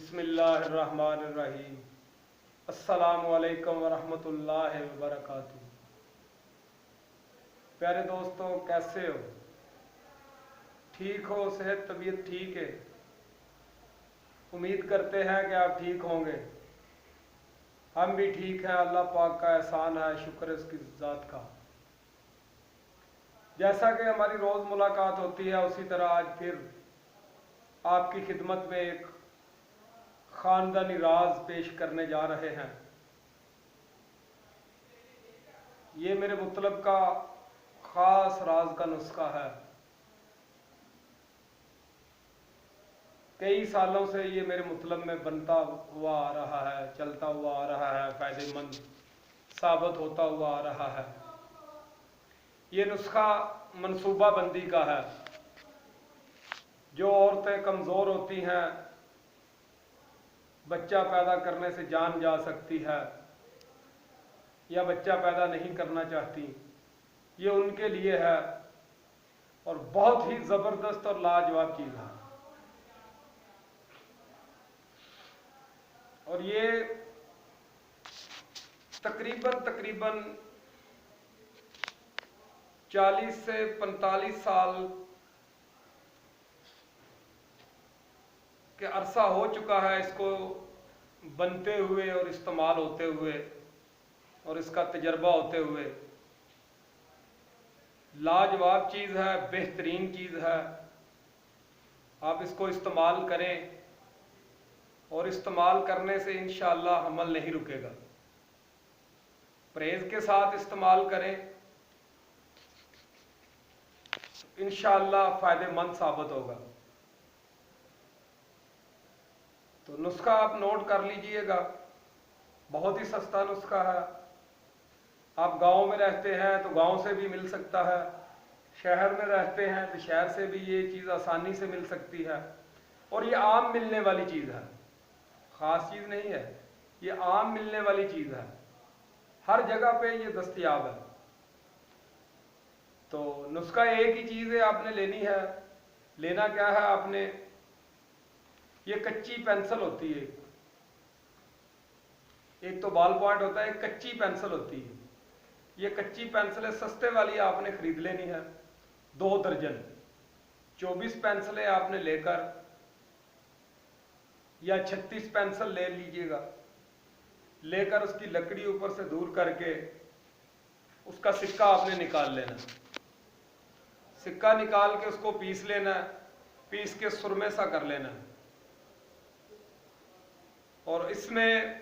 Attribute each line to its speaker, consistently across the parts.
Speaker 1: बिस्मिल्लाहिर्रहमानिर्रहीम। अस्सलामु अलैकुम वरहमतुल्लाहि वबरकातुहू। प्यारे दोस्तों, कैसे हो? ठीक हो? सेहत तबीयत ठीक है? उम्मीद करते हैं कि आप ठीक होंगे। हम भी ठीक हैं। अल्लाह पाक का एहसान है, शुक्र है उसकी ज़ात का। जैसा कि हमारी रोज़ मुलाकात होती है, उसी तरह आज फिर आपकी खिदमत में एक ख़ानदानी राज पेश करने जा रहे हैं। ये मेरे मतलब का ख़ास राज का नुस्खा है। कई सालों से ये मेरे मतलब में बनता हुआ आ रहा है, चलता हुआ आ रहा है, फ़ायदेमंद साबित होता हुआ आ रहा है। ये नुस्खा मनसूबाबंदी का है। जो औरतें कमज़ोर होती हैं, बच्चा पैदा करने से जान जा सकती है या बच्चा पैदा नहीं करना चाहती, ये उनके लिए है और बहुत ही ज़बरदस्त और लाजवाब चीज़ है। और ये तकरीबन 40 से 45 साल के अरसा हो चुका है इसको बनते हुए और इस्तेमाल होते हुए और इसका तजर्बा होते हुए। लाजवाब चीज़ है, बेहतरीन चीज़ है। आप इसको इस्तेमाल करें और इस्तेमाल करने से इंशाअल्लाह अमल नहीं रुकेगा। परहेज़ के साथ इस्तेमाल करें, इंशाअल्लाह फ़ायदेमंद साबित होगा। तो नुस्खा आप नोट कर लीजिएगा। बहुत ही सस्ता नुस्खा है। आप गांव में रहते हैं तो गांव से भी मिल सकता है, शहर में रहते हैं तो शहर से भी ये चीज़ आसानी से मिल सकती है। और ये आम मिलने वाली चीज़ है, ख़ास चीज़ नहीं है, ये आम मिलने वाली चीज़ है। हर जगह पे ये दस्तयाब है। तो नुस्खा एक ही चीज़ है, आपने लेनी है। लेना क्या है आपने? ये कच्ची पेंसिल होती है, एक तो बॉल पॉइंट होता है, एक कच्ची पेंसिल होती है। ये कच्ची पेंसिलें सस्ते वाली आपने खरीद लेनी है, 2 दर्जन। 24 पेंसिलें आपने लेकर या 36 पेंसिल ले लीजिएगा। लेकर उसकी लकड़ी ऊपर से दूर करके उसका सिक्का आपने निकाल लेना। सिक्का निकाल के उसको पीस लेना है, पीस के सुरमे सा कर लेना है। और इसमें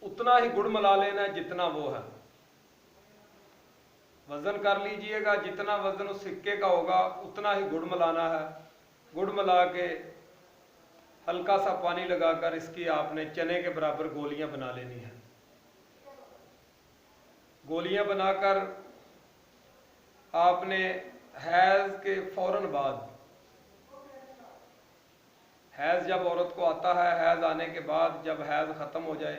Speaker 1: उतना ही गुड़ मिला लेना है जितना वो है। वज़न कर लीजिएगा, जितना वज़न उस सिक्के का होगा उतना ही गुड़ मिलाना है। गुड़ मिला के हल्का सा पानी लगाकर इसकी आपने चने के बराबर गोलियां बना लेनी है। गोलियां बनाकर आपने हैज़ के फौरन बाद, हैज़ जब औरत को आता है, हैज़ आने के बाद जब हैज़ ख़त्म हो जाए,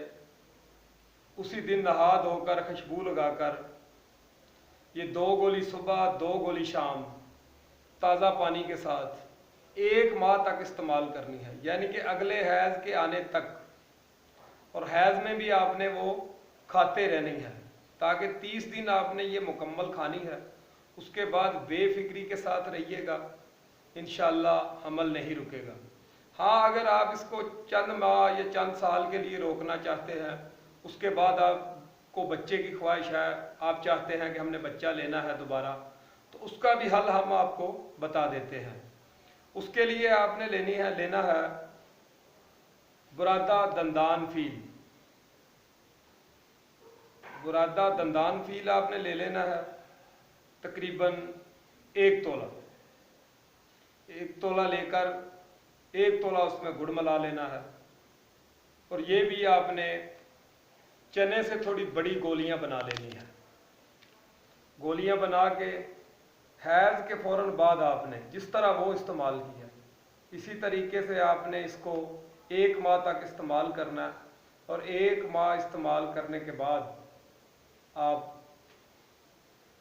Speaker 1: उसी दिन नहा धोकर खुशबू लगाकर ये 2 गोली सुबह 2 गोली शाम ताज़ा पानी के साथ 1 माह तक इस्तेमाल करनी है, यानी कि अगले हैज़ के आने तक। और हैज़ में भी आपने वो खाते रहनी है, ताकि 30 दिन आपने ये मुकम्मल खानी है। उसके बाद बेफिक्री के साथ रहिएगा, इंशाअल्लाह अमल नहीं रुकेगा। हाँ, अगर आप इसको चंद माह या चंद साल के लिए रोकना चाहते हैं, उसके बाद आपको बच्चे की ख्वाहिश है, आप चाहते हैं कि हमने बच्चा लेना है दोबारा, तो उसका भी हल हम आपको बता देते हैं। उसके लिए आपने लेना है बुरादा दंदान फील। बुरादा दंदान फील आपने ले लेना है तकरीबन 1 तोला। 1 तोला लेकर 1 तोला उसमें गुड़ मिला लेना है। और ये भी आपने चने से थोड़ी बड़ी गोलियां बना लेनी है। गोलियां बना के हैज़ के फ़ौरन बाद आपने जिस तरह वो इस्तेमाल किया, इसी तरीके से आपने इसको 1 माह तक इस्तेमाल करना है। और 1 माह इस्तेमाल करने के बाद आप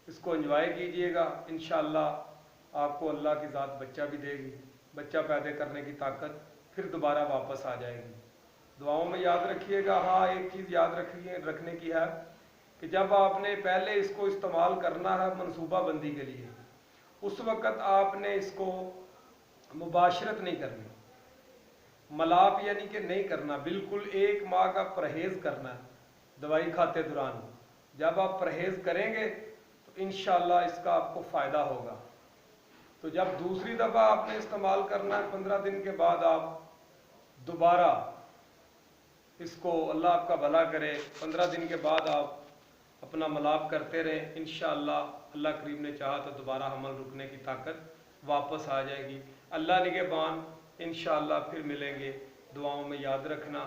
Speaker 1: इसको एंजॉय कीजिएगा। इंशाअल्लाह आपको अल्लाह की ज़ात बच्चा भी देगी, बच्चा पैदा करने की ताकत फिर दोबारा वापस आ जाएगी। दुआओं में याद रखिएगा। हाँ, एक चीज़ याद रखने की है कि जब आपने पहले इसको इस्तेमाल करना है मनसूबाबंदी के लिए, उस वक़्त आपने इसको मुबाशरत नहीं करनी, मलाप यानी कि नहीं करना, बिल्कुल 1 माह का परहेज़ करना है दवाई खाते दौरान। जब आप परहेज़ करेंगे तो इंशाअल्लाह इसका आपको फ़ायदा होगा। तो जब दूसरी दफ़ा आपने इस्तेमाल करना है 15 दिन के बाद आप दोबारा इसको, अल्लाह आपका भला करे, 15 दिन के बाद आप अपना मलाप करते रहें। इंशाअल्लाह अल्लाह करीम ने चाहा तो दोबारा हमल रुकने की ताकत वापस आ जाएगी। अल्लाह निगहबान, इंशाअल्लाह फिर मिलेंगे। दुआओं में याद रखना।